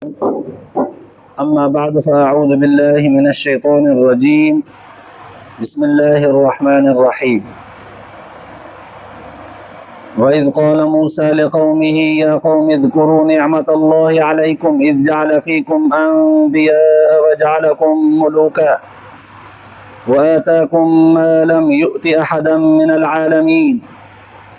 أما بعد فأعوذ بالله من الشيطان الرجيم. بسم الله الرحمن الرحيم. وإذ قال موسى لقومه يا قوم اذكروا نعمة الله عليكم إذ جعل فيكم أنبياء وجعلكم ملوكا وآتاكم ما لم يؤت أحدا من العالمين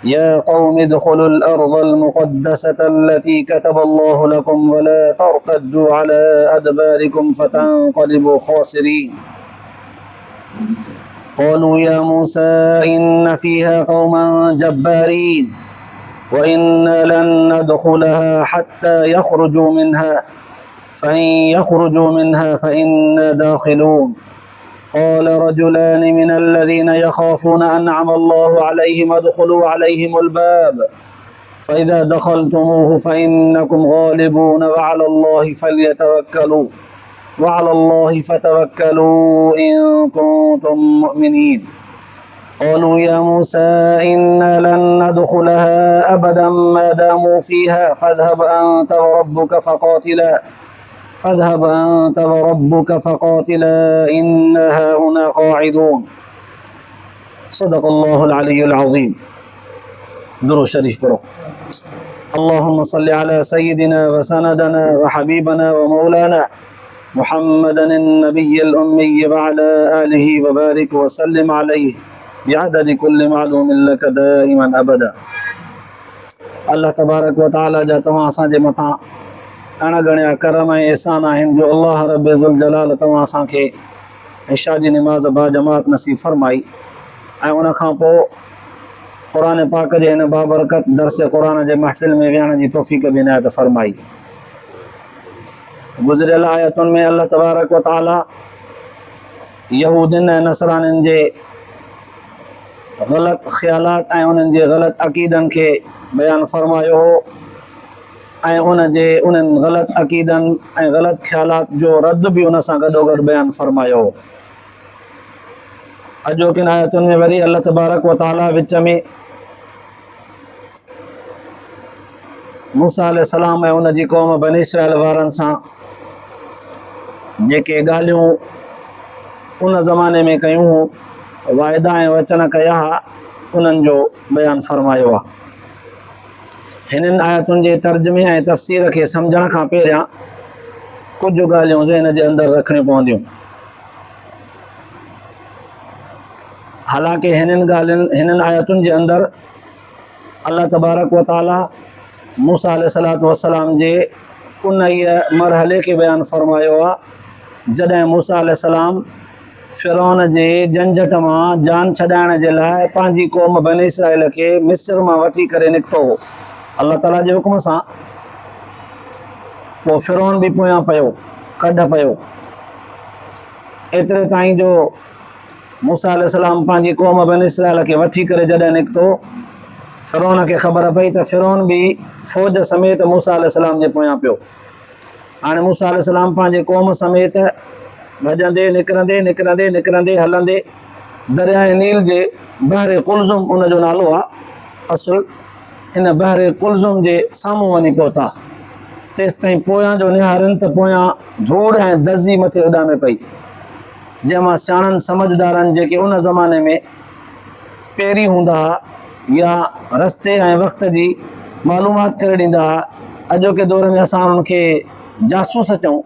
يا قوم ادخلوا الأرض المقدسة التي كتب الله لكم ولا ترتدوا على أدباركم فتنقلبوا خاسرين. قالوا يا موسى إن فيها قوما جبارين وإنا لن ندخلها حتى يخرجوا منها فإن يخرجوا منها فإنا داخلون. قال رجلان من الذين يخافون أنعم الله عليهم ادخلوا عليهم الباب فإذا دخلتموه فإنكم غالبون وعلى الله فتوكلوا إن كنتم مؤمنين. قالوا يا موسى إنا لن ندخلها أبدا ما داموا فيها فاذهب أنت وربك فقاتلا إنها هنا قاعدون. صدق الله العلي العظيم. درود شريف برو. اللهم صل على سيدنا وسندنا وحبيبنا ومولانا محمد النبي الأمي وعلى آله وبارك وسلم عليه بعدد كل معلوم لك دائما أبدا. الله تبارك وتعالى जा तव्हां असांजे मथां अणगणिया करम ऐं एहसान आहिनि जो अल्लाह रब ज़ुल जलाल तव्हां असांखे इशा जी निमाज़ बा जमात नसीब फरमाई ऐं उन खां पोइ क़ुर पाक जे हिन बाबरकत दर्स क़ुर जे महफ़िल में विहण जी तौफ़ीक़ बि इनायत फरमाई। गुज़िरियल आयतुनि में अल्लाह तबारक व तआला यहूदियुनि ऐं नसरानियुनि जे ग़लति ख़्यालात ऐं उन्हनि जे ग़लति अक़ीदनि खे बयानु फरमायो हो ऐं उन्हनि ग़लति अक़ीदनि ऐं ग़लति ख़्यालात जो रद्द बि उन सां गॾोगॾु बयानु फरमायो हो। अॼोकिन आयतुनि में वरी अल्लाह तबारक व तआला विच में मूसा अलैहिस्सलाम ऐं उन जी क़ौम बनी इसराइल वारनि सां जेके ॻाल्हियूं उन ज़माने में कयूं वाइदा ऐं वचन कया उन्हनि जो बयानु फरमायो आहे। हिननि आयतुनि जे तर्जुमे ऐं तफ़सीर खे सम्झण खां पहिरियां कुझु ॻाल्हियूं ज़हन जे अंदरि रखणियूं पवंदियूं। हालांकि हिननि आयतुनि जे अंदरि अल्लाह तबारक व तआला मूसा अलैहिस्सलातु वस्सलाम जे उन मरहले खे बयानु फरमायो आहे जॾहिं मूसा अलैहिस्सलाम फ़िरौन जे झंझट मां जान छॾाइण जे लाइ पंहिंजी क़ौम बनी इसराइल खे मिस्र मां वठी करे निकितो हो अल्लाह ताला जे हुकुम सां। पोइ फ़िरौन बि पोयां पियो कढ पियो एतिरे ताईं जो मूसा अलैहिस्सलाम पंहिंजी क़ौम बनी इसराइल खे वठी करे जॾहिं निकितो फ़िरौन खे ख़बर पई त फ़िरौन बि फ़ौज समेत मूसा अलैहिस्सलाम जे पोयां पियो। हाणे मूसा अलैहिस्सलाम पंहिंजे क़ौम समेत भॼंदे निकिरंदे हलंदे दरियाए नील जे बहर कुलज़ुम उन जो नालो आहे असुल इन बहर कुलज़ुम जे साम्हूं वञी पहुता। तेसि ताईं पोयां जो निहारनि त पोयां धूड़ ऐं दज़ी मथे उॾामे पई जंहिंमां सियाणनि समझदारनि जेके उन ज़माने में पहिरीं हूंदा हुआ या रस्ते ऐं वक़्त जी मालूमात करे ॾींदा हुआ। अॼोके दौर में असां उन्हनि खे जासूस चऊं,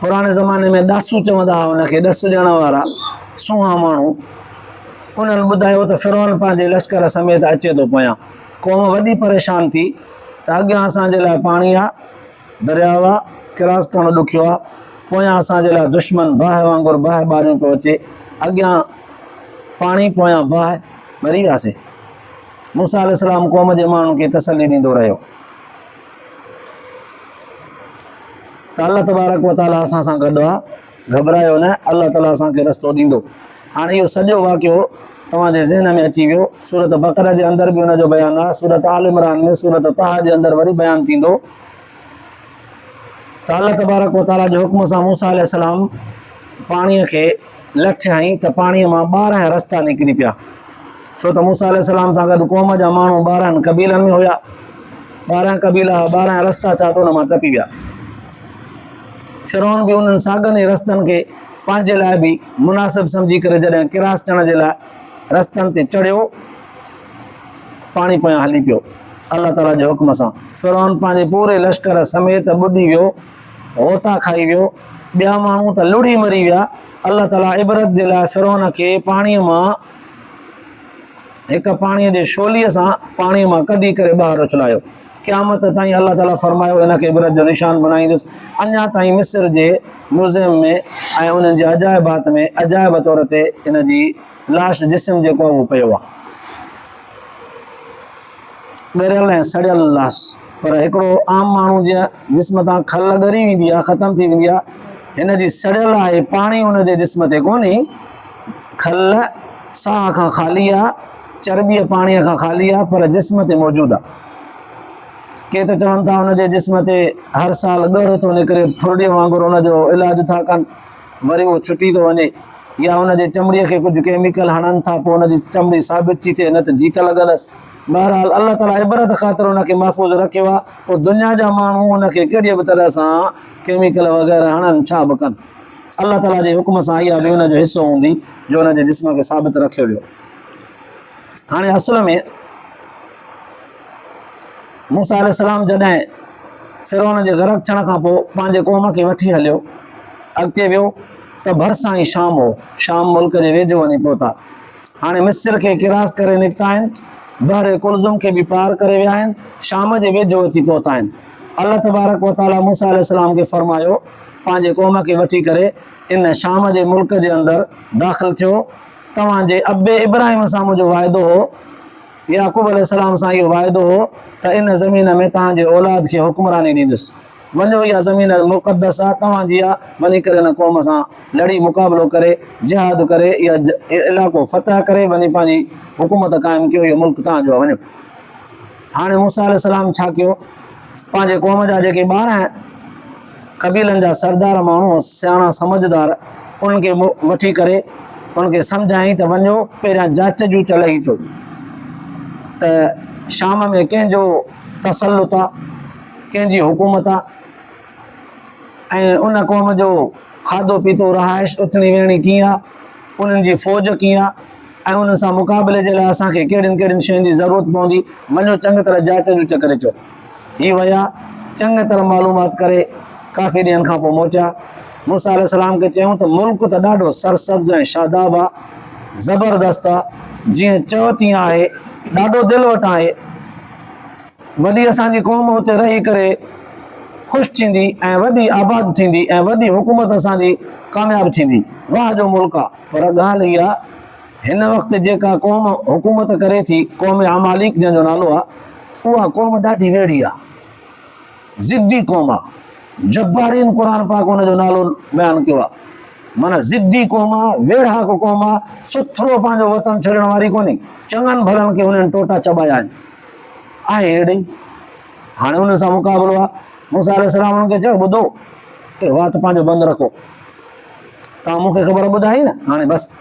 पुराणे ज़माने में ॾासू चवंदा हुआ उनखे, ॾस ॾियण वारा सुहा माण्हू। उन्हनि ॿुधायो त फ़िरौन पंहिंजे लश्कर समेत अचे थो पोयां। क़ौम वॾी परेशान थी त अॻियां असांजे लाइ पाणी आहे, दरियाव आहे, क्रॉस करणु ॾुखियो आहे, पोयां असांजे लाइ दुश्मन बाहि वांगुरु बाहि ॿारियूं पियो अचे, अॻियां पाणी पोयां बाहि, मरी वियासीं। मूसा अलैहिस्सलाम क़ौम जे माण्हुनि खे तसली ॾींदो रहियो त अल्लाह तबारक व तआला असां सां गॾु आहे, घबरायो न, अल्लाह ताला असांखे रस्तो ॾींदो। हाणे इहो सॼो वाक़ियो तव्हांजे ज़हन में अची वियो। सूरत बक़रा जे अंदरि बि हुनजो बयानु आहे, सूरत आल इमरान में, सूरत ताहा जे अंदरि वरी बयानु थींदो त अल्लाह तबारक व तआला जे हुकुम सां मूसा अलैहिस्सलाम पाणीअ खे लठ हईं त पाणीअ मां 12 रस्ता निकिरी पिया। छो त मूसा अलैहिस्सलाम सां गॾु क़ौम जा माण्हू 12 क़बीलनि में हुया 12 कबीला 12 रस्ता छा तो उन मां टपी विया। फिरौन बि उन्हनि साॻियुनि रस्तनि खे पंहिंजे लाइ बि मुनासिब सम्झी करे जॾहिं किरास थियण जे लाइ रस्तनि ते चढ़ियो, पाणी पोयां हली पियो अलाह ताला जे हुक्म सां। फिरौन पंहिंजे पूरे लश्कर समेत ॿुॾी वियो, होता खाई वियो, ॿिया माण्हू त लुड़ी मरी विया। अलाह ताला इबरत जे लाइ फिरौन खे पाणीअ मां हिकु पाणीअ जे शोलीअ सां पाणीअ मां कढी करे ॿाहिरि उछलायो। क़यामत ताईं अलाह ताला फरमायो इनखे इबरत जो निशान बणाईंदुसि। अञा ताईं मिस्र जे म्यूज़ियम में ऐं उन्हनि जे अजाइबात में अजाइब तौर ते इन जी लाश जिस्म जेको आहे उहो पियो आहे, ॻरियल ऐं सड़ियल लाश। पर हिकिड़ो आम माण्हू जीअं जिस्म तां खल ॻरी वेंदी आहे, ख़तमु थी वेंदी आहे, हिन जी सड़ियल आहे, पाणी हुन जे जिस्म ते कोन्हे, खल साह खां ख़ाली आहे, चर्बीअ पाणीअ खां ख़ाली आहे, पर जिस्म ते मौजूदु आहे। के त चवनि था हुन जे जिस्म ते हर साल ॻढ़ थो निकिरे, फुरड़ीअ वांगुरु हुनजो इलाजु था कनि, वरी उहो छुटी थो वञे, या हुन जे चमड़ीअ खे कुझु केमिकल हणनि था, पोइ हुनजी चमड़ी साबित थी थिए, न त जीत लॻंदसि। बहरहाल अलाह ताला इबरत ख़ातिर हुनखे महफ़ूज़ रखियो आहे। पोइ दुनिया जा माण्हू हुनखे कहिड़ी बि तरह सां केमिकल वग़ैरह हणनि छा बि कनि, अलाह ताला जे हुक्म सां इहा बि हुनजो हिसो हूंदी जो हुन जे जिस्म खे साबित रखियो वियो। हाणे असुल में मूसा अलैहिस्सलाम जॾहिं फिरौन जे ग़रक़ थियण खां पोइ पंहिंजे क़ौम खे वठी हलियो, अॻिते वियो त भरिसां ई शाम हो, शाम मुल्क जे वेझो वञी पहुता। हाणे मिस्र खे किरास करे निकिता आहिनि, बहर कुलज़ुम खे बि पार करे विया आहिनि, शाम जे वेझो अची पहुता आहिनि। अल्लाह तबारक व तआला मूसा अलैहिस्सलाम खे फरमायो पंहिंजे क़ौम खे वठी करे इन शाम जे मुल्क जे अंदरि दाख़िल थियो। तव्हांजे अबे इब्राहिम सां मुंहिंजो वाइदो हो, याकूब अलैहिस्सलाम सां इहो वाइदो हो त इन ज़मीन में तव्हांजे औलाद खे हुक्मरानी ॾींदुसि। वञो, इहा ज़मीन मुक़दस आहे तव्हांजी आहे, वञी करे हिन क़ौम सां लड़ी मुक़ाबिलो करे जिहाद करे इहा इलाइक़ो फ़तह करे वञी पंहिंजी हुकूमत क़ाइमु कयो, इहो मुल्क तव्हांजो आहे, वञो। हाणे मूसा अलैहिस्सलाम छा कयो, पंहिंजे क़ौम जा जेके 12 कबीलनि जा सरदार माण्हू सियाणा समझदार उनखे वठी करे उनखे सम्झाई त वञो, पहिरियां जांच जूच लही अचो त शाम में कंहिंजो तसल्लुत आहे, कंहिंजी हुकूमत आहे, ऐं उन क़ौम जो खाधो पीतो रहाइश उथणी वेहणी कीअं आहे, उन्हनि जी फ़ौज कीअं आहे, ऐं उन सां मुक़ाबले जे लाइ असांखे कहिड़ियुनि कहिड़ियुनि शयुनि जी ज़रूरत पवंदी, वञो चङी तरह जांच जूच करे अचो। हीअ विया चङी तरह मालूमात करे काफ़ी ॾींहंनि खां पोइ पहुचा। मूसा अलैहिस्सलाम खे चयूं त मुल्क त ॾाढो सरसब्ज़ ऐं शादाब आहे, ज़बरदस्त आहे, जीअं चओ तीअं आहे, ॾाढो दिलि वटि आहे। वॾी असांजी क़ौम हुते रही करे ख़ुशि थींदी ऐं वॾी आबाद थींदी ऐं वॾी हुकूमत असांजी कामयाबु थींदी, वाह जो मुल्क आहे। पर ॻाल्हि इहा, हिन वक़्तु जेका क़ौम हुकूमत करे थी, क़ौम अमालिक जंहिंजो नालो आहे, उहा क़ौम ॾाढी वेड़ी आहे, ज़िद्दी क़ौम आहे। जब्बारीन क़ुर पाक हुनजो नालो बयानु कयो आहे, माना ज़िद्दी क़ौम आहे, वेढ़ाक क़ौम आहे, सुथरो पंहिंजो वतन छॾण वारी कोन्हे, चङनि भलनि खे हुननि टोटा चबाया आहिनि, आहे अहिड़े। हाणे हुन सां मुक़ाबिलो आहे। मूसा अलैहिस्सलाम हुननि खे चयो ॿुधो, वात पंहिंजो बंदि रखो, तव्हां मूंखे ख़बर ॿुधाई न, हाणे बसि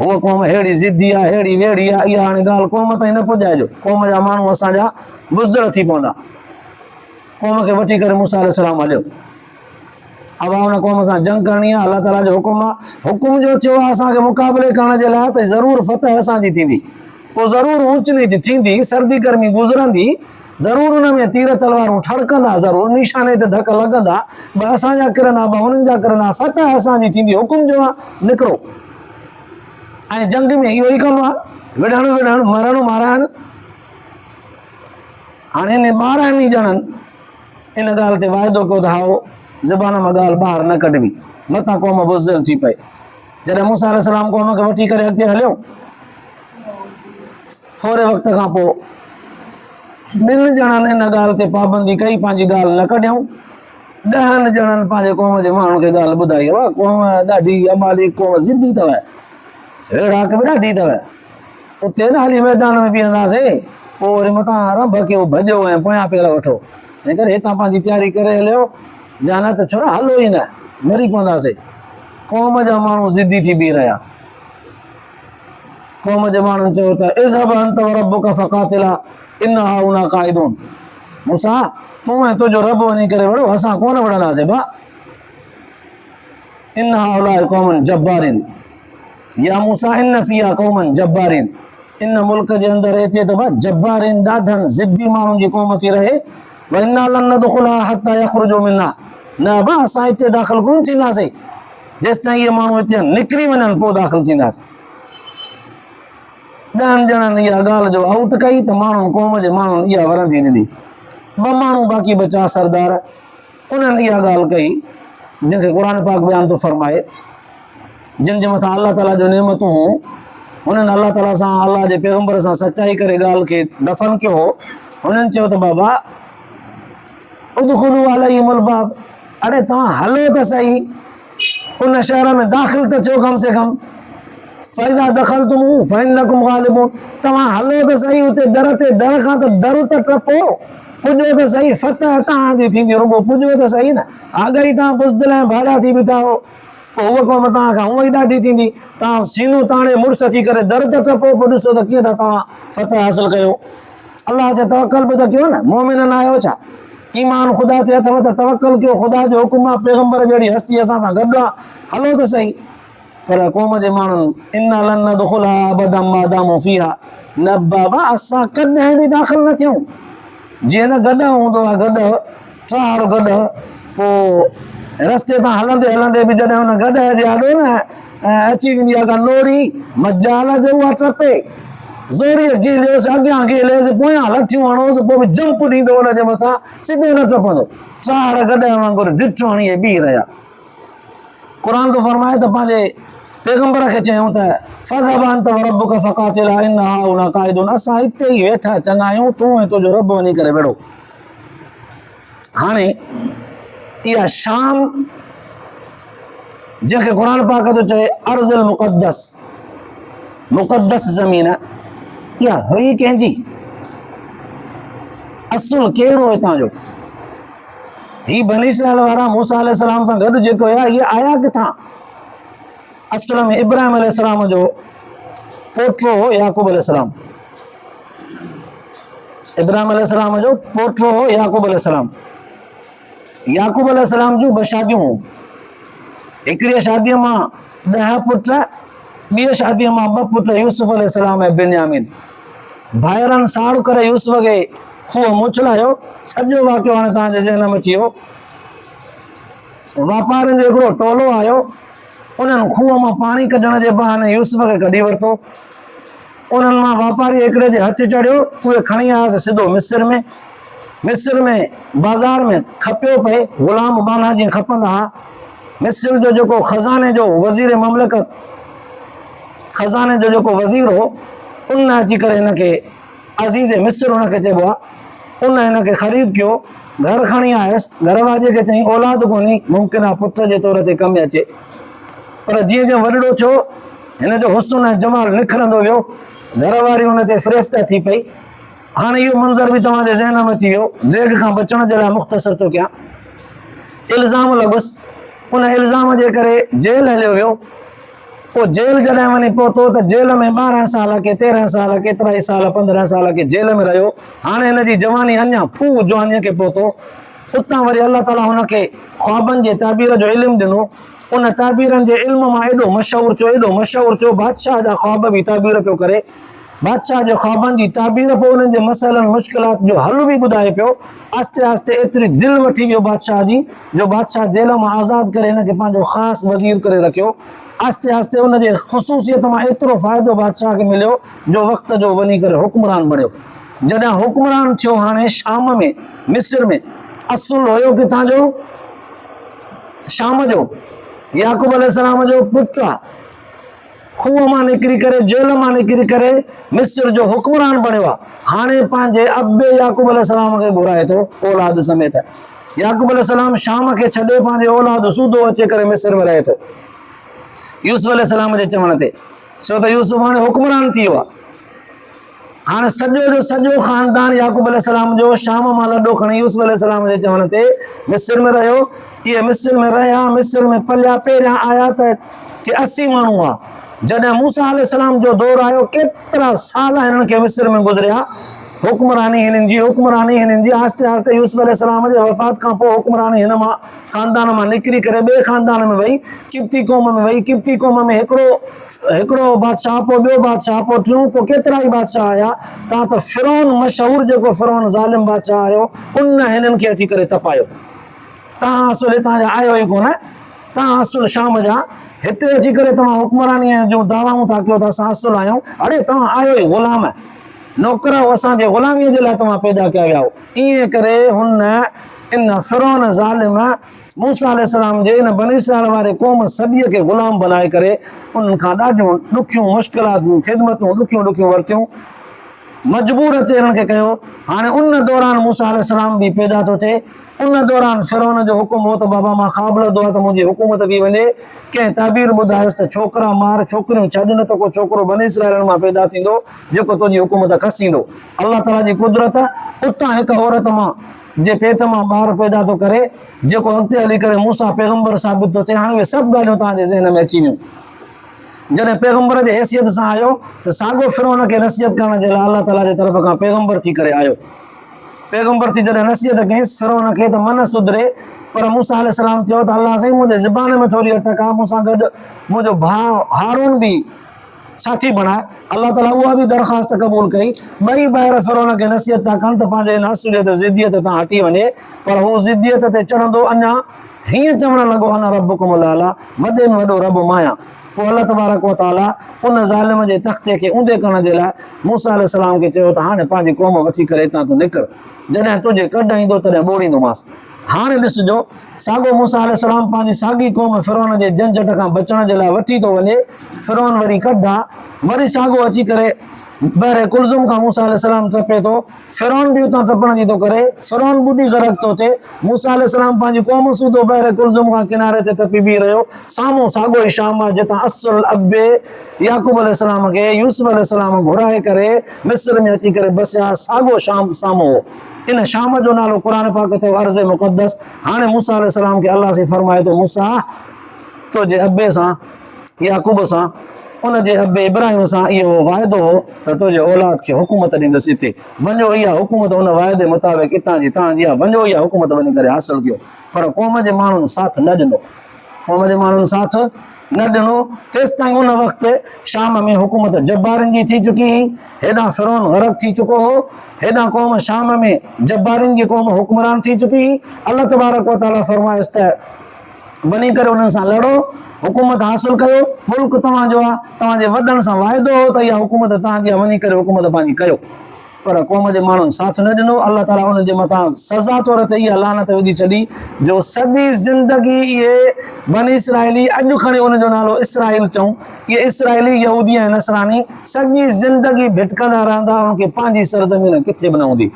हूअ क़ौम अहिड़ी ज़िद्दी आहे, अहिड़ी वेड़ी आहे, इहा हाणे ॻाल्हि क़ौम ताईं न पुॼाइजो, क़ौम जा माण्हू असांजा बुज़दिल थी पवंदा। क़ौम खे वठी करे मूसा अलैहिस्सलाम हलियो, अब हुन क़ौम सां जंग करणी आहे, अलाह ताला जो हुकुम आहे, हुकुम जो थियो आहे असांखे मुक़ाबले करण जे लाइ त ज़रूरु फ़तह असांजी थींदी, पोइ ज़रूरु ऊच नीच थींदी, सर्दी गर्मी गुज़रंदी, ज़रूरु हुन में तीर तलवारूं ठड़कंदा, ज़रूरु निशाने ते धक लॻंदा, ॿ असांजा किरंदा ॿ हुननि जा किरंदा, फ़तह असांजी थींदी, हुकुम जो आहे, निकिरो। ऐं जंग में इहो ई कमु आहे, विढ़णु विढ़णु, मरणु माराइणु। हाणे इन 12 ॼणनि इन ॻाल्हि ते वाइदो कयो त हाओ ज़बान मां ॻाल्हि ॿाहिरि न कढबी, मथां क़ौम बुज़दिल थी पए। जॾहिं मूसा अलैहिस्सलाम क़ौम खे वठी करे अॻिते हलियो, थोरे वक़्त खां पोइ 2 ॼणनि इन ॻाल्हि ते पाबंदी कई, पंहिंजी ॻाल्हि न कढियऊं। 10 ॼणनि पंहिंजे क़ौम जे माण्हुनि खे ॻाल्हि ॿुधाई, वाह क़ौम ॾाढी अमालिक क़ौम ज़िद्दी अथव, वेढ़ाक बि ॾाढी अथव, उते न हली मैदान में बीहंदासीं, पोइ वरी मथां रंभ कयो भॼो ऐं पोयां पेर वठो, तंहिं करे हितां पंहिंजी तयारी करे हलियो, जा न त छोरा हलो ई न, मरी पवंदासीं। क़ौम जा माण्हू ज़िद्दी थी बीह रहिया। क़ौम जे माण्हुनि चयो त इज़हब अंत व रब्बुक फ़क़ातिला इन्ना हाहुना क़ाइदून, मूसा तूं ऐं तुंहिंजो रब वञी करे विढ़ो, असां कोन विढ़ंदासीं भा। इन हाउलाए क़ौमुन जब्बारिन या मूसा इन फ़ीहा क़ौमन जब्बारिन, इन मुल्क जे अंदरि एतिरे त भा जब्बारिन ॾाढनि ज़िद्दी माण्हुनि जी क़ौम थी रहे। व इन्ना लन नदख़ुलहा हत्ता यख़रुजू मिन्हा, न भा असां हिते दाख़िल कोन थींदासीं जेसिताईं इहे माण्हू हिते निकिरी वञनि पोइ दाख़िल थींदासीं। 10 ॼणनि इहा ॻाल्हि जो आउट कई त माण्हुनि क़ौम जे माण्हुनि इहा वरंदी ॾिनी। 2 माण्हू बाक़ी बचा सरदार, उन्हनि इहा ॻाल्हि कई जंहिंखे क़ुर पाक बयान थो फरमाए, जिन जे मथां अलाह ताला जो नेमतूं हुयूं, उन्हनि अलाह ताला सां अलाह जे पैगम्बर सां सचाई करे ॻाल्हि खे दफ़न कयो हो। उन्हनि चयो त बाबा उदख़ुलू अलैहिमुल बाब, अड़े तव्हां हलो त सही उन शहर में दाख़िल त थियो कम से कम। फ़इज़ा दख़लतुमूहु फ़इन्नकुम ग़ालिबून, तव्हां हलो त सही उते दर ते, दर खां त दर त टपो, पुॼो त सही, फतह तव्हांजी थींदी, रुॻो पुॼो त सही न। अॻई तव्हां बुज़दिल ऐं भाड़ा थी बीठा हो, पोइ उहा क़ौम तव्हां खां हूअं ई ॾाढी थींदी। तव्हां सीनूं ताणे मुड़ुस थी करे दर त टपो, पोइ ॾिसो त कीअं था तव्हां फतह हासिल कयो। अलाह जा तवक्कल बि त कयो न, मोमिन न आहियो छा? ईमान ख़ुदा ते अथव त तवक्कल कयो, ख़ुदा जो हुकुम आहे, पैगम्बर जहिड़ी हस्ती असां सां गॾु आहे, हलो त सही। पर क़ौम जे माण्हुनि इन्ना लन नदख़ुलहा अबदम मा दामू फ़ीहा, न बाबा असां कॾहिं बि दाख़िल न थियूं। जीअं न गॾु हूंदो आहे, गॾु ठाड़ गॾु, पोइ रस्ते तां हलंदे हलंदे बि जॾहिं हुन गॾु जे आॾो न अची वेंदी आहे का नोड़ी, मजाल जो उहा टपे, ज़ोरी गिलियोसि, अॻियां गिलियोसि, पोयां लठियूं हणोसि, पोइ बि जंप ॾींदो हुनजे मथां, सिधो न टपंदो। ठाड़ गॾु वांगुरु डिठो हणी बीह रहिया। क़ुर थो फरमाए त पंहिंजे पैगम्बर खे चयूं त फ़ज़हब अंत व रब्बुक फ़क़ातिला इन्ना हाहुना क़ाइदून, असां हिते ई वेठा चङा आहियूं, तूं ऐं तुंहिंजो रब वञी करे विढ़ो। हाणे इहा शाम जंहिंखे क़ुर पाक थो चए अर्ज़ुल मुक़द्दस, मुक़द्दस ज़मीन, इहा हुई कंहिंजी? असुल कहिड़ो हितां जो? ही बनी इस्राईल वारा मूसा अलैहिस्सलाम सां गॾु जेको हुया, इहे आया किथां? असल में इब्राहिम अलैहिस्सलाम जो पोटो हो याकूब अलैहिस्सलाम, इब्राहिम अलैहिस्सलाम जो पोटो हो याकूब अलैहिस्सलाम। याकूब अलैहिस्सलाम जूं 2 शादियूं हुयूं, हिकिड़ी शादीअ मां 10 पुट, ॿिए शादीअ मां 2 पुट यूसुफ अलैहिस्सलाम ऐं बिन्यामीन। भाइरनि साड़ करे यूसुफ खे खूह मुछलायो, सॼो वाक़ियो हाणे तव्हांजे ज़हन में अची वियो। वापारियुनि जो हिकिड़ो टोलो आयो, उन्हनि खूह मां पाणी कढण जे बहाने यूसुफ खे कढी वरितो। उन्हनि मां वापारी हिकिड़े जे हथु चढ़ियो, उहे खणी आया त सिधो मिस्र में। मिस्र में बाज़ार में खपियो पए, ग़ुलाम बाना जीअं खपंदा हुआ। मिस्र जो जेको ख़ज़ाने जो वज़ीर ममलिकत, ख़ज़ाने जो जेको वज़ीर हो, उन अची करे हिनखे अज़ीज़ मिस्र हुनखे चइबो आहे, उन हिनखे ख़रीद कयो, घर खणी आयुसि। घरवारीअ खे चई औलाद कोन्हे, मुमकिन आहे पुट जे तौर ते कमु अचे। पर जीअं जीअं वॾड़ो थियो, हिन जो हुस्न ऐं जमाल निखरंदो वियो, घरवारी हुन ते फ़रिश्ता थी पई। हाणे इहो मंज़र बि तव्हांजे ज़हन में अची वियो। ड्रैग खां बचण जे लाइ मुख़्तसर थो कयां। इल्ज़ाम लॻुसि, उन इल्ज़ाम जे करे जेल हलियो वियो। पोइ जेल जॾहिं वञी पहुतो त जेल में 12 साल के 13 साल, केतिरा ई साल 15 साल के जेल में रहियो। हाणे हिन जी जवानी अञा फू जवानीअ खे पहुतो। उतां वरी अलाह ताला हुनखे ख्वाबनि जे ताबीर जो इल्मु ॾिनो। उन ताबीरनि जे इल्म मां एॾो मशहूरु थियो, एॾो मशहूरु थियो, बादशाह जा ख्वाब बि ताबीर पियो करे। बादशाह जे ख्वाबनि जी ताबीर, पोइ उन्हनि जे मसइलनि मुश्किलात जो हल बि ॿुधाए पियो। आस्ते आस्ते एतिरी दिलि वठी वियो बादशाह जी, जो बादशाह जेल मां आज़ादु करे हिनखे पंहिंजो ख़ासि वज़ीर करे रखियो। आस्ते आस्ते उनजे ख़ुसूसियत मां एतिरो फ़ाइदो बादशाह खे मिलियो, जो वक़्त जो वञी करे हुक्मरान बणियो। जॾहिं हुक्मरान थियो, हाणे शाम में, मिस्र में, असुल हुयो किथां जो? शाम जो। याकूब अलैहिस्सलाम जो पुटु आहे, खूह मां निकिरी करे, जेल मां निकिरी करे मिस्र जो हुक्मरान बणियो आहे। हाणे पंहिंजे अबे याकूब अलैहिस्सलाम खे घुराए थो औलाद समेत। याकूब अलैहिस्सलाम शाम खे छॾे पंहिंजे औलाद सूदो अचे करे मिस्र में रहे थो, यूसुफ अलैहिस्सलाम जे चवण ते। छो त यूसुफ हाणे हुक्मरान थी वियो आहे। हाणे सॼो जो सॼो ख़ानदान याकूब अलैहिस्सलाम जो शाम मां लॾो खणी यूसुफ अलैहिस्सलाम जे चवण ते मिस्र में रहियो। इहे मिस्र में रहिया, मिस्र में पलिया। पहिरियां आया त 80 माण्हू हुआ। जॾहिं मूसा अलैहिस्सलाम जो दौरु आयो, केतिरा साल हिननि खे मिस्र में गुज़रिया। हुक्मरानी हिननि जी आहिस्ते आहिस्ते यूसुफ अलैहिस्सलाम जे वफ़ात खां पोइ हुक्मरानी हिन मां ख़ानदान मां निकिरी करे ॿिए ख़ानदान में वई, किप्ती क़ौम में वई। किप्ती क़ौम में हिकिड़ो बादशाह, पोइ ॿियो बादशाह, पोइ टियों, पोइ केतिरा ई बादशाह आया। तव्हां त फिरौन मशहूरु जेको फिरौन ज़ालिम बादशाह आयो, उन हिननि खे अची करे तपायो। तव्हां असुल हितां जा आयो ई कोन, तव्हां असुल शाम जा, हिते अची करे तव्हां हुक्मरानीअ जो दावाऊं था कयो त असां असुल आहियूं। अड़े तव्हां आयो ई ग़ुलाम, नौकर असांजे ग़ुलामीअ जे लाइ तव्हां पैदा कया विया हो। ईअं करे हुन इन फिरौन ज़ालिम मूसा अलैहिस्सलाम जे इन बनी इसराईल वारे क़ौम सभीअ खे ग़ुलाम बनाए करे उन्हनि खां ॾाढियूं ॾुखियूं मुश्किलातूं ख़िदमतूं ॾुखियूं वरितियूं, मजबूर अचे हिननि खे कयो। हाणे उन दौरान मूसा अलैहिस्सलाम बि पैदा थो थिए। उन दौरान फिरौन जो हुकुम हो त बाबा मां ख़्वाब लधो आहे त मुंहिंजी हुकूमत थी वञे। कंहिं ताबीर ॿुधायुसि त छोकिरा मार, छोकिरियूं छॾ, न त को छोकिरो बनी इसराईल मां पैदा थींदो जेको तुंहिंजी हुकूमत खसींदो। अल्लाह ताला जी कुदरत, उतां हिकु औरत मां जे पेट मां ॿार पैदा थो करे, जेको अॻिते हली करे मूसा पैगंबर साबित थो थिए। हाणे उहे सभु ॻाल्हियूं तव्हांजे ज़हन में अची वियूं। जॾहिं पैगंबर जे हैसियत सां आयो त साॻियो फिरौन खे नसीहत करण जे लाइ अल्लाह ताला जे तरफ़ खां पैगंबर थी करे आयो। पैगंबर थी जॾहिं नसीहत कयईंसि फिरौन खे त मन सुधरे, पर मूसा अलैहिस्सलाम चयो त अल्लाह साईं मुंहिंजे ज़बान में थोरी अटक आहे, मूंसां गॾु मुंहिंजो भाउ हारून बि साथी बणाए। अल्लाह ताला उहा बि दरख़्वास्त क़बूल कई। ॿई ॿाहिरि फिरौन खे नसीहत था कनि त पंहिंजे हिन असुलियत ज़िद्दियत तां हटी वञे, पर हू ज़िद्दियत ते चढ़ंदो अञा हीअं चवणु लॻो अना रब्बुकुमुल आला, वॾे में वॾो रब मां आहियां। पोइ अल्लाह तबारक व तआला उन ज़ालिम जे तख़्ते खे ऊंधे करण जे लाइ मूसा अलैहिस्सलाम खे चयो त हाणे पंहिंजी क़ौम वठी करे हितां तूं निकिर, जॾहिं तुंहिंजे कढ ईंदो तॾहिं ॿोड़ींदोमांसि। हाणे ॾिसिजो, साॻियो मूसा अलैहिस्सलाम पंहिंजी साॻी क़ौम फिरौन जे झंझट खां बचण जे लाइ वठी थो वञे। फिरौन वरी कढ आहे, वरी साॻियो अची करे बहरे कुलज़ुम खां मूसा अलैहिस्सलाम टपे थो, फिरौन बि उतां टपण जी थो करे, फिरौन ॿुॾी ग़रक़ थो थिए। मूसा अलैहिस्सलाम पंहिंजी क़ौम सूधो बहरे कुलज़ुम खां किनारे ते टपी बीह रहियो। साम्हूं साॻियो ई शाम आहे जितां असुल अबे याकूब अलैहिस्सलाम खे यूसुफ अलैहिस्सलाम घुराए करे मिस्र में अची करे बसिया, साॻियो शाम साम्हूं हो। इन शाम जो नालो क़ुरान पाक थियो अर्ज़ मुक़द्दस। हाणे मूसा अलैहिस्सलाम खे अल्लाह से फरमाए थो, मूसा तुंहिंजे अबे सां याकूब सां, उन जे अबे इब्राहिम सां इहो वाइदो हो त तुंहिंजे औलाद खे हुकूमत ॾींदुसि। हिते वञो, इहा हुकूमत उन वाइदे मुताबिक़ हितां जी तव्हांजी आहे, वञो इहा हुकूमत वञी करे हासिल कयो। पर क़ौम जे माण्हुनि साथ न ॾिनो, क़ौम जे माण्हुनि साथ न ॾिनो। तेसि ताईं उन वक़्तु शाम में हुकूमत जब्बारिन जी थी चुकी हुई, हेॾां फिरौन ग़रक़ थी चुको हो, हेॾां क़ौम शाम में जब्बारिन जी क़ौम हुक्मरान थी चुकी हुई। अल्लाह तबारक व तआला फरमाइसि त वञी करे उन्हनि सां लड़ो, हुकूमत हासिल कयो, मुल्क तव्हांजो आहे, तव्हांजे वॾनि सां वाइदो हो त इहा हुकूमत तव्हांजी आहे, वञी करे हुकूमत पंहिंजी कयो। पर क़ौम जे माण्हुनि साथ न ॾिनो। अल्लाह ताला उन जे मथां सज़ा तौर ते इहा लानत विधी छॾी जो सॼी ज़िंदगी इहे बनी इसराइली, अॼु खणी उनजो नालो इसराइल चऊं, इहे इसराइली यहूदी ऐं नसरानी सॼी ज़िंदगी भिटकंदा रहंदा, उनखे पंहिंजी सरज़मीन किथे बि न हूंदी।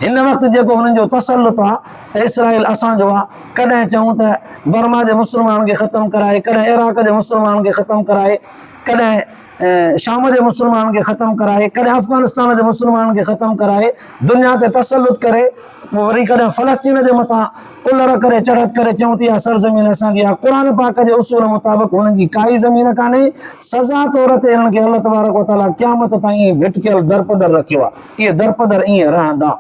हिन वक़्तु जेको हुननि जो तसल्लुत आहे त इसराइल असांजो आहे, कॾहिं चऊं त बर्मा जे मुस्लमाननि खे ख़तमु कराए, कॾहिं इराक जे मुस्लमाननि खे ख़तमु कराए, कॾहिं शाम जे मुस्लमाननि खे ख़तमु कराए, कॾहिं अफ़गानिस्तान जे मुस्लमाननि खे ख़तमु कराए, दुनिया ते तसल्लुत करे, वरी कॾहिं फ़लस्तीन जे मथां उलर करे चढ़त करे चऊं थी इहा सरज़मीन असांजी आहे। क़ुरान पाक जे उसूल मुताबिक़ हुननि जी काई ज़मीन कान्हे। सज़ा तौर ते हिननि खे अल्लाह तबारक व तआला क़यामत ताईं भिटकियल दरपदर रखियो आहे। इहे दरपदर ईअं रहंदा,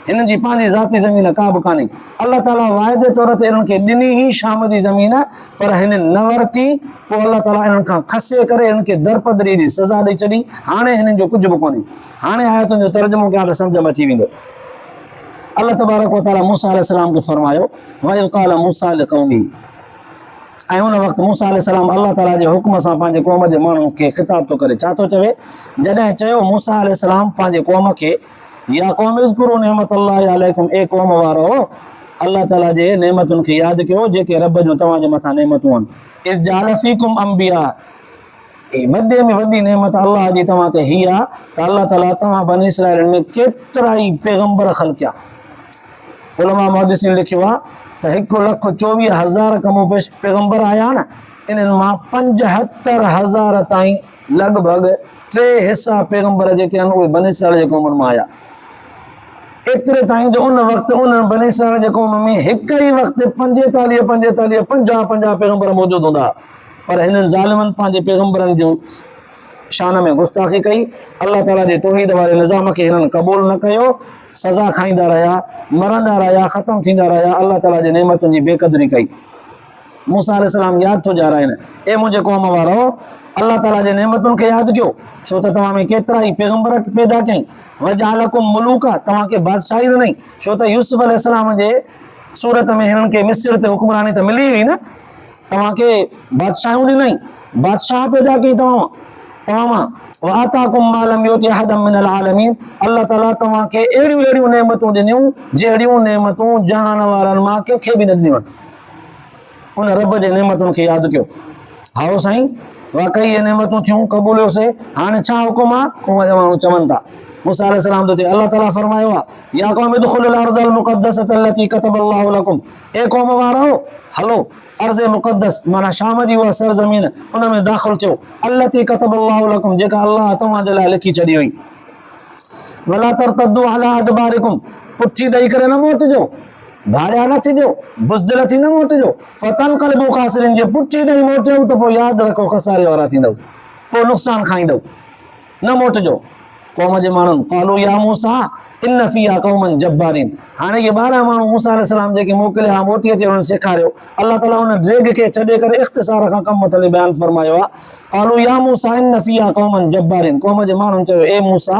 हिननि जी पंहिंजी ज़ाती ज़मीन का बि कान्हे। अल्लाह ताला वाइदे तौर ते हिननि खे ॾिनी ही शाम जी ज़मीन, पर हिननि न वरिती। पोइ अल्लाह ताला हिननि खां खसे करे हिननि खे दरपदरी जी सज़ा ॾेई छॾी। हाणे हिननि जो कुझु बि कोन्हे। हाणे आयतुनि जो तर्जुमो कयां त सम्झ में अची वेंदो। अल्लाह तबारक व तआला मूसा अलैहिस्सलाम खे फरमायो, वइज़ क़ाल मूसा लिक़ौमिही, ऐं उन वक़्तु मूसा अलैहिस्सलाम अल्लाह ताला जे हुक्म सां पंहिंजे क़ौम जे माण्हुनि खे ख़िताब थो करे। छा थो चवे? जॾहिं चयो मूसा अलैहिस्सलाम पंहिंजे क़ौम खे, या क़ौम इज़्कुरू निअमतल्लाहि अलैकुम, ए क़ौम वारो अल्लाह ताला जे नेमतुनि खे यादि कयो जेके रब जूं तव्हांजे मथां नेमतूं आहिनि। इज़ जअल फ़ीकुम अंबिया, वॾे में वॾी नेमत अल्लाह जी तव्हां ते हीअ आहे त अल्लाह ताला तव्हां बनी इसराइल में केतिरा ई पैगंबर ख़लकिया। उलमा मुहद्दिसीन लिखियो आहे त 1,24,000 कमो पेश पैगंबर आया न, इन्हनि मां 75,000 ताईं लॻभॻि 3 हिसा पैगंबर जेके आहिनि उहे बनी इसराइल जे क़ौमनि मां आया। एतिरे ताईं जो उन वक़्तु उन बनी इसराइल जे क़ौम में हिकु ई वक़्तु 45 50 पैगंबर मौजूदु हूंदा, पर हिननि ज़ालिमनि पंहिंजे पैगंबरनि जो शान में गुस्ताखी कई, अल्लाह ताला जे तौहीद वारे निज़ाम खे हिननि क़बूल न कयो, सज़ा खाईंदा रहिया, मरंदा रहिया, ख़त्म थींदा रहिया, अल्लाह ताला जे नेमतुनि जी बेक़दरी कई। मूसा अलैहिस्सलाम यादि थो ॾियाराइनि, ए मुंहिंजे क़ौम वारो, अल्लाह ताला जे नेमतुनि खे यादि कयो, छो त तव्हां में केतिरा ई पैगंबर पैदा कयईं, वजालकुम मुलूका, तव्हांखे बादशाही ॾिनई, छो त यूसुफ अलैहिस्सलाम जे सूरत में हिननि खे मिस्र ते हुक्मरानी त मिली हुई न, तव्हांखे बादशाहियूं ॾिनई, बादशाह पैदा कई तव्हां मां, वाताकुम मा लम युति अहदम मिनल आलमीन, अल्लाह ताला तव्हांखे अहिड़ियूं अहिड़ियूं नेमतूं ॾिनियूं जहिड़ियूं नेमतूं जहान वारनि मां कंहिंखे बि न ॾिनियूं आहिनि। उन रब जे नेमतुनि खे यादि कयो। हाओ साईं, वाकई इहे नेमतूं थियूं, क़बूलियोसीं, हाणे छा हुकुम आहे? क़ौम जा माण्हू चवनि था, मूसा अलैहिस्सलाम ते अल्लाह ताला फरमायो आहे, या क़ौम उदखुलुल अर्ज़ल मुक़द्दसत अल्लती कतबल्लाहु लकुम, ए क़ौम वारो, हलो अर्ज़ मुक़द्दस माना शाम जी उहा सरज़मीन, उन में दाख़िल थियो, अल्लती कतबल्लाहु लकुम, जेका अल्लाह तव्हांजे लाइ लिखी छॾी हुई। वला तर्तद्दू अला अदबारिकुम, पुठी ॾेई करे न मोटिजो, भाड़िया न थिजो, बुज़दिल थी न मोटिजो, फतनक़लिबू ख़ासिरीन, जे पुठी ॾेई मोटियो त पोइ यादि रखो खसारे वारा थींदव, पोइ नुक़सान खाईंदव, न मोटिजो। क़ौम जे माण्हुनि क़ालू या मूसा इन फ़ीहा क़ौमन जब्बारीन, हाणे इहे 12 माण्हू मूसा अलैहिस्सलाम जेके मोकिलिया मोटी अचे उन्हनि सेखारियो, अल्लाह ताला उन ड्रेग खे छॾे करे इख़्तिसार खां कमु वठंदे बयानु फरमायो आहे, क़ालू या मूसा इन फ़ीहा क़ौमन जब्बारीन, क़ौम जे माण्हुनि चयो, ए मूसा,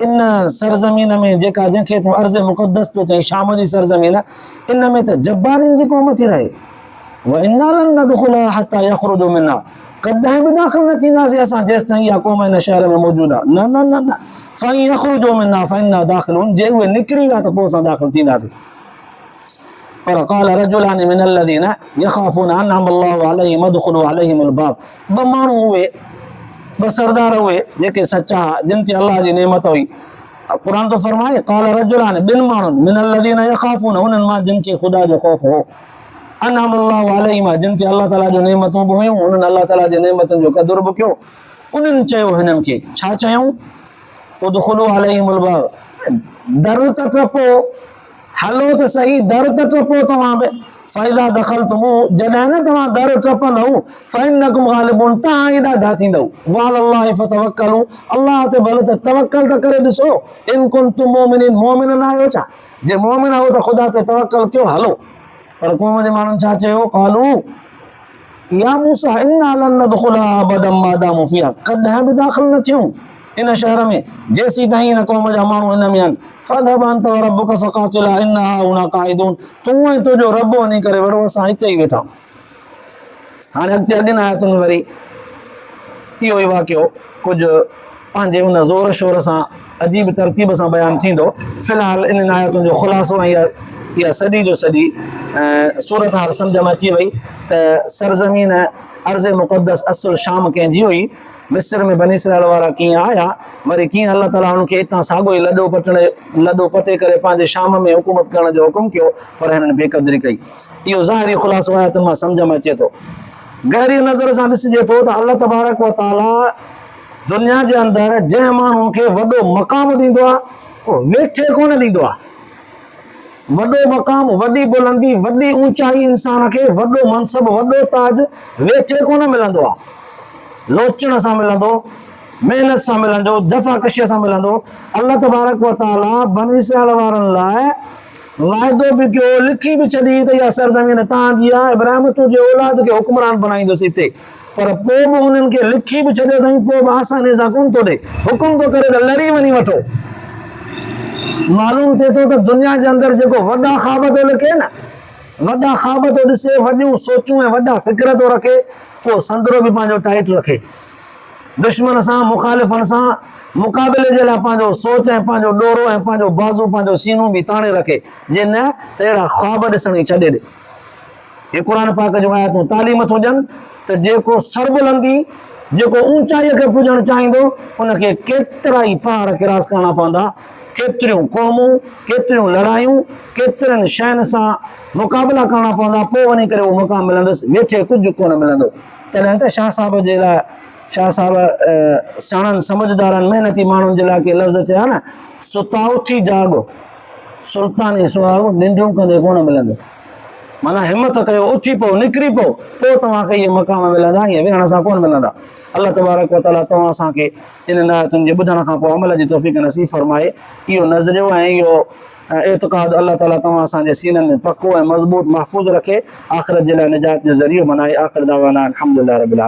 इन सरज़मीन में जेका जंहिंखे तूं अर्ज़ मुक़द्दस थो चईं, शाम जी सरज़मीन, इन में त जब्बारीन जी क़ौम थी रहे, व इन्ना लन नदखुलहा हत्ता यख़रुजू मिन्हा, कॾहिं बि दाख़िल न थींदासीं असां जेसि ताईं इहा क़ौम हिन शहर में मौजूदु आहे, न न न न, फ़इन यख़रुजू मिन्हा फ़इन्ना दाख़िलून, जे उहे निकिरी विया त पोइ असां दाख़िल थींदासीं। पर क़ाल रजुलानि मिनल लज़ीना यख़ाफ़ून अनअम अल्लाहु अलैहिम उदखुलू अलैहिमुल बाब, 2 माण्हू उहे, 2 सरदार उहे जेके सचा, जिन ते अल्लाह जी नेमत हुई। क़ुरान तो फरमाए, क़ाल रजुलानि, 2 माण्हुनि, मिनल लज़ीना यख़ाफ़ून, उन्हनि मां जिन खे ख़ुदा जो ख़ौफ़ हो, अनअम अल्लाहु अलैहिम, जिन ते अल्लाह ताला जो नेमतूं बि हुयूं, उन्हनि अल्लाह ताला जे नेमतुनि जो क़दुर बि कयो, उन्हनि चयो हिननि खे, छा चयूं? उदखुलू अलैहिमुल बाब, दर त टपो, हलो त सही, दर त टपो तव्हां बि, फ़इज़ा दख़लतुमू, जॾहिं न तव्हां दर टपंदव, फ़इन्नकुम ग़ालिबून, तव्हां ई ॾाढा थींदव, वअलल्लाहि फ़तवक्कलू, अल्लाह ते भले त तवक्कल त करे ॾिसो, इन कुंतुम मोमिनीन, मोमिन न आहियो छा? जे मोमिन आहियो त ख़ुदा ते तवक्कल कयो, हलो। पर क़ौम जे माण्हुनि छा चयो? क़ालू या मूसा इन्ना लन नदखुलहा अबदम मा दामू फ़ीहा, कॾहिं बि दाख़िल न थियूं इन शहर में जेसीं ताईं इन क़ौम जा माण्हू इन में आहिनि। फ़ज़हब अंत व रब्बुक फ़क़ातिला इन्ना हाहुना क़ाइदून, तूं ऐं तुंहिंजो रब वञी करे विढ़ो, असां हिते ई वेठा। हाणे अॻिते अॻिन आयतुनि में वरी इहो ई वाक़ियो कुझु पंहिंजे उन ज़ोर शोर सां अजीब तरतीब सां बयानु थींदो। फ़िलहाल इन्हनि आयतुनि जो ख़ुलासो ऐं इहा सॼी जो सॼी सूरत हाल सम्झ में अची वई त सरज़मीन अर्ज़ मुक़द्दस असुल शाम कंहिंजी हुई, मिस्र में बनी इसराइल वारा कीअं आया, वरी कीअं अल्लाह ताला हुनखे हितां साॻियो ई लॾो पटे करे पंहिंजे शाम में हुकूमत करण जो हुकुम कयो, पर हिननि बेक़दरी कई। इहो ज़ाहिरी ख़ुलासो आहे त मां सम्झ में अचे थो। गहरी नज़र सां ॾिसिजे थो त अल्लाह तबारक व ताला दुनिया जे अंदरि जंहिं माण्हूअ खे वॾो मक़ाम ॾींदो आहे, उहो वेठे कोन ॾींदो आहे। वॾो मक़ाम, वॾी बुलंदी, वॾी ऊचाई इंसान खे, वॾो मनसब, वॾो ताज वेठे कोन मिलंदो आहे, लोचण सां मिलंदो, महिनत सां मिलंदो, दफ़ाकशीअ सां मिलंदो। अल्लाह तबारक व ताला बनी इसराइल वारनि लाइ वाइदो बि कयो, लिखी बि छॾी त इहा सरज़मीन तव्हांजी आहे, इब्राहिम तुंहिंजे औलाद खे हुक्मरान बणाईंदुसि हिते, पर पोइ बि हुननि खे लिखी बि छॾियो अथई, पोइ बि आसानी सां कोन थो ॾे, हुकुम थो करे त लड़ी वञी वठो। मालूम थिए थो त दुनिया जे अंदरि जेको वॾा ख़्वाब थो लिखे न, वॾा ख़्वाब थो ॾिसे, वॾियूं सोचूं ऐं वॾा फ़िक्र थो रखे, पोइ संदरो बि पंहिंजो टाइट रखे, दुश्मन सां, मुखालिफ़नि सां मुक़ाबिले जे लाइ पंहिंजो सोच ऐं पंहिंजो ॾोरो ऐं पंहिंजो बाज़ू, पंहिंजो सीनो बि ताणे रखे, जे न त अहिड़ा ख़्वाब ॾिसण ई छॾे ॾे। हे क़ुरान पाक जूं आयतूं तालीम थो ॾियनि त जेको सरबुलंदी, जेको ऊचाईअ खे पुॼणु चाहींदो, उनखे केतिरा ई पहाड़ क्रॉस करणा पवंदा, केतिरियूं क़ौमूं, केतिरियूं लड़ायूं, केतिरनि शयुनि सां मुक़ाबिला करणा पवंदा, पोइ वञी करे उहो मुक़ाम मिलंदुसि, वेठे कुझु कोन मिलंदो। तॾहिं त शाह साहिब जे लाइ, शाह साहिब सणनि समझदारनि महिनती माण्हुनि जे लाइ के लफ़्ज़ चया न, सुता उथी जाॻो, सुल्तानी सुहाॻो निंड्रूं कंदे कोन मिलंदो। माना हिम्मत कयो, उथी पओ, निकिरी पओ, पोइ तव्हांखे इहे मक़ाम मिलंदा, ईअं विहण सां कोन मिलंदा। अल्लाह तबारक व तआला तव्हां असांखे इन आयतुनि जे ॿुधण खां पोइ अमल जी तौफ़ीक़ नसीब फरमाए। इहो नज़रियो ऐं इहो एतिक़ाद अल्लाह ताला तव्हां असांजे सीननि में पको ऐं मज़बूत महफ़ूज़ रखे, आख़िरत जे लाइ निजात जो ज़रियो बनाए। आख़िर दावाना अल्हम्दुलिल्लाह रब्बिल आलमीन।